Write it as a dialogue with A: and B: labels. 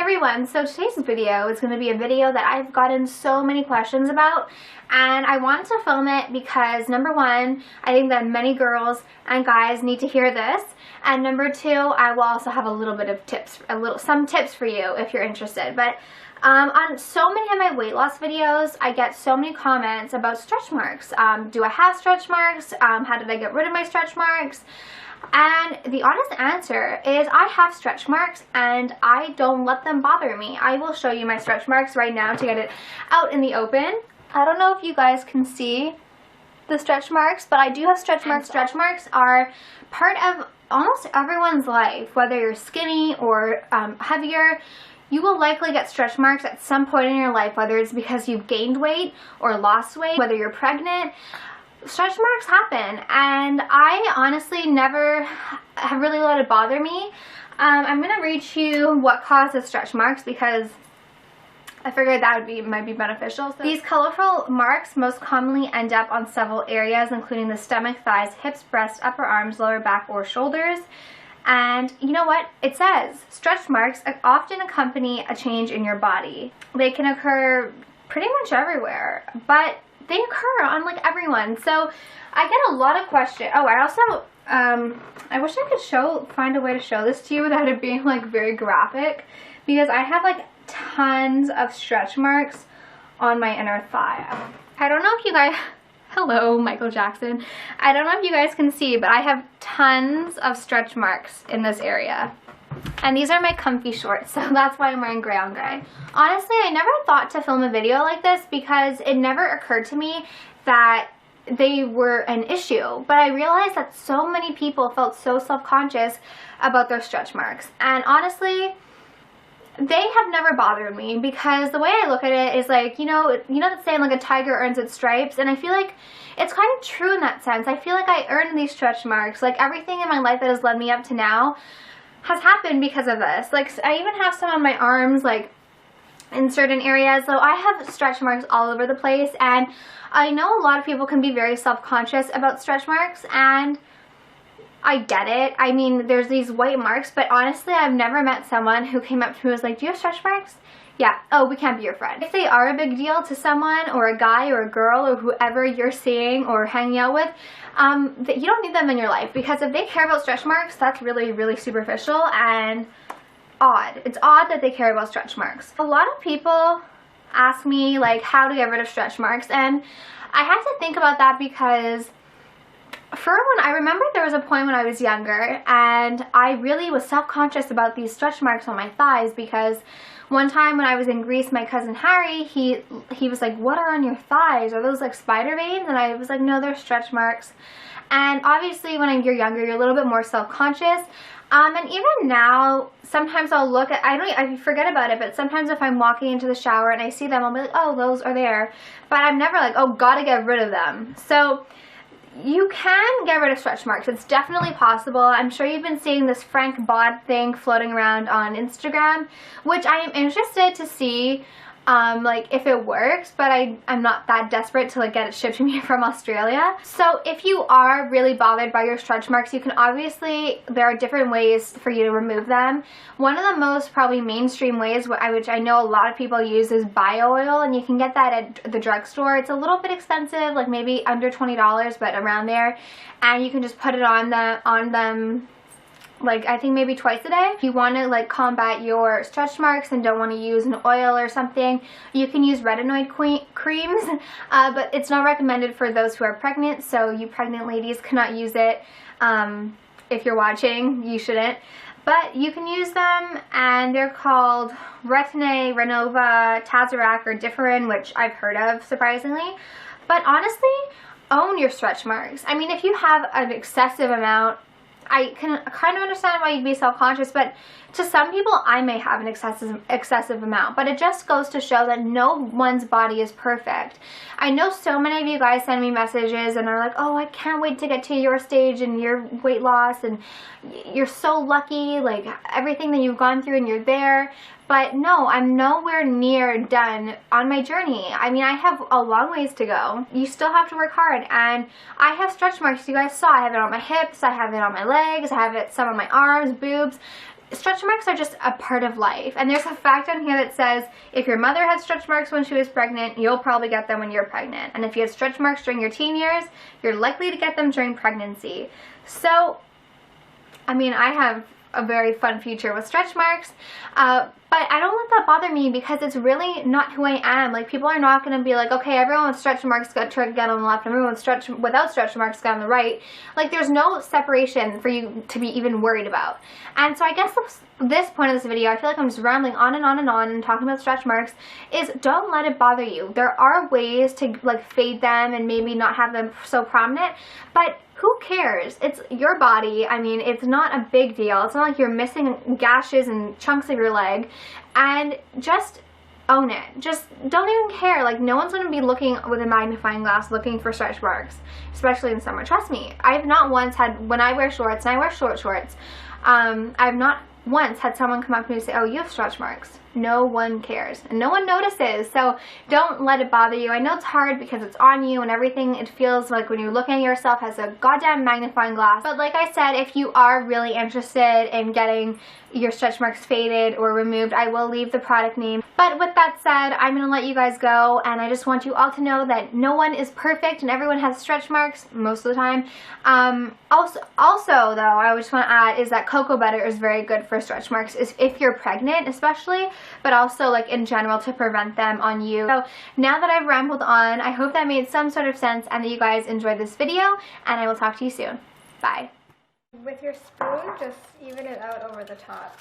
A: everyone, so today's video is going to be a video that I've gotten so many questions about, and I wanted to film it because number one, I think that many girls and guys need to hear this, and number two, I will also have a little bit of tips, some tips for you if you're interested. But on so many of my weight loss videos, I get so many comments about stretch marks. Do I have stretch marks? How did I get rid of my stretch marks? And the honest answer is I have stretch marks and I don't let them bother me. I will show you my stretch marks right now to get it out in the open. I don't know if you guys can see the stretch marks, but I do have stretch marks. Stretch marks are part of almost everyone's life, whether you're skinny or heavier. You will likely get stretch marks at some point in your life, whether it's because you've gained weight or lost weight, whether you're pregnant. Stretch marks happen, and I honestly never have really let it bother me. I'm going to read you what causes stretch marks because I figured that might be beneficial. So these colorful marks most commonly end up on several areas, including the stomach, thighs, hips, breasts, upper arms, lower back, or shoulders. And you know what? It says stretch marks often accompany a change in your body. They can occur pretty much everywhere, but they occur on like everyone. So I get a lot of questions. Oh, I also I wish I could find a way to show this to you without it being like very graphic, because I have like tons of stretch marks on my inner thigh. I don't know if you guys hello, Michael Jackson. I don't know if you guys can see, but I have tons of stretch marks in this area. And these are my comfy shorts, so that's why I'm wearing gray on gray. Honestly, I never thought to film a video like this because it never occurred to me that they were an issue. But I realized that so many people felt so self-conscious about their stretch marks. And honestly, they have never bothered me because the way I look at it is like, you know that saying like a tiger earns its stripes, and I feel like it's kind of true in that sense. I feel like I earned these stretch marks. Like everything in my life that has led me up to now has happened because of this. Like I even have some on my arms, like in certain areas. So I have stretch marks all over the place, and I know a lot of people can be very self-conscious about stretch marks, and I get it. I mean, there's these white marks, but honestly, I've never met someone who came up to me and was like, do you have stretch marks? Yeah. Oh, we can't be your friend. If they are a big deal to someone, or a guy or a girl or whoever you're seeing or hanging out with, you don't need them in your life, because if they care about stretch marks, that's really, really superficial and odd. It's odd that they care about stretch marks. A lot of people ask me like how to get rid of stretch marks, and I had to think about that because I remember there was a point when I was younger and I really was self-conscious about these stretch marks on my thighs, because one time when I was in Greece, my cousin Harry, he was like, what are on your thighs? Are those like spider veins? And I was like, no, they're stretch marks. And obviously when you're younger, you're a little bit more self-conscious. And even now, sometimes I'll look at, I forget about it, but sometimes if I'm walking into the shower and I see them, I'll be like, oh, those are there. But I'm never like, oh, gotta get rid of them. So you can get rid of stretch marks. It's definitely possible. I'm sure you've been seeing this Frank Bod thing floating around on Instagram, which I am interested to see like if it works, but I'm not that desperate to like get it shipped to me from Australia. So if you are really bothered by your stretch marks, you can obviously, there are different ways for you to remove them. One of the most probably mainstream ways, which I know a lot of people use, is bio oil, and you can get that at the drugstore. It's a little bit expensive, like maybe under $20, but around there, and you can just put it on them like I think maybe twice a day. If you want to like combat your stretch marks and don't want to use an oil or something, you can use retinoid creams, but it's not recommended for those who are pregnant, so you pregnant ladies cannot use it. If you're watching, you shouldn't. But you can use them, and they're called Retin-A, Renova, Tazorac, or Differin, which I've heard of, surprisingly. But honestly, own your stretch marks. I mean, if you have an excessive amount, I can kind of understand why you'd be self-conscious, but to some people, I may have an excessive amount. But it just goes to show that no one's body is perfect. I know so many of you guys send me messages and are like, oh, I can't wait to get to your stage and your weight loss, and you're so lucky, like everything that you've gone through and you're there. But no, I'm nowhere near done on my journey. I mean, I have a long ways to go. You still have to work hard, and I have stretch marks. You guys saw I have it on my hips, I have it on my legs, I have it some on my arms, boobs. stretch marks are just a part of life. And there's a fact on here that says if your mother had stretch marks when she was pregnant, you'll probably get them when you're pregnant. And if you had stretch marks during your teen years, you're likely to get them during pregnancy. So, I mean, I have a very fun future with stretch marks, but I don't let that bother me because it's really not who I am. Like, people are not going to be like, okay, everyone with stretch marks got to get on the left and everyone without stretch marks got on the right. Like, there's no separation for you to be even worried about. And so I guess this point of this video, I feel like I'm just rambling on and on and on and talking about stretch marks, is don't let it bother you. There are ways to like fade them and maybe not have them so prominent, but who cares? It's your body. I mean, it's not a big deal. It's not like you're missing gashes and chunks of your leg. And just own it. Just don't even care. Like, no one's going to be looking with a magnifying glass looking for stretch marks, especially in summer. Trust me. I've not once had, when I wear shorts, and I wear short shorts, I've not once had someone come up to me and say, oh, you have stretch marks. No one cares and no one notices, so don't let it bother you. I know it's hard because it's on you and everything. It feels like when you're looking at yourself as a goddamn magnifying glass. But like I said, if you are really interested in getting your stretch marks faded or removed, I will leave the product name. But with that said, I'm going to let you guys go, and I just want you all to know that no one is perfect and everyone has stretch marks most of the time. Also though, I just want to add is that cocoa butter is very good for stretch marks, if you're pregnant especially, but also like in general to prevent them on you. So now that I've rambled on, I hope that made some sort of sense and that you guys enjoyed this video, and I will talk to you soon. Bye.
B: With your spoon, just even it out over the top.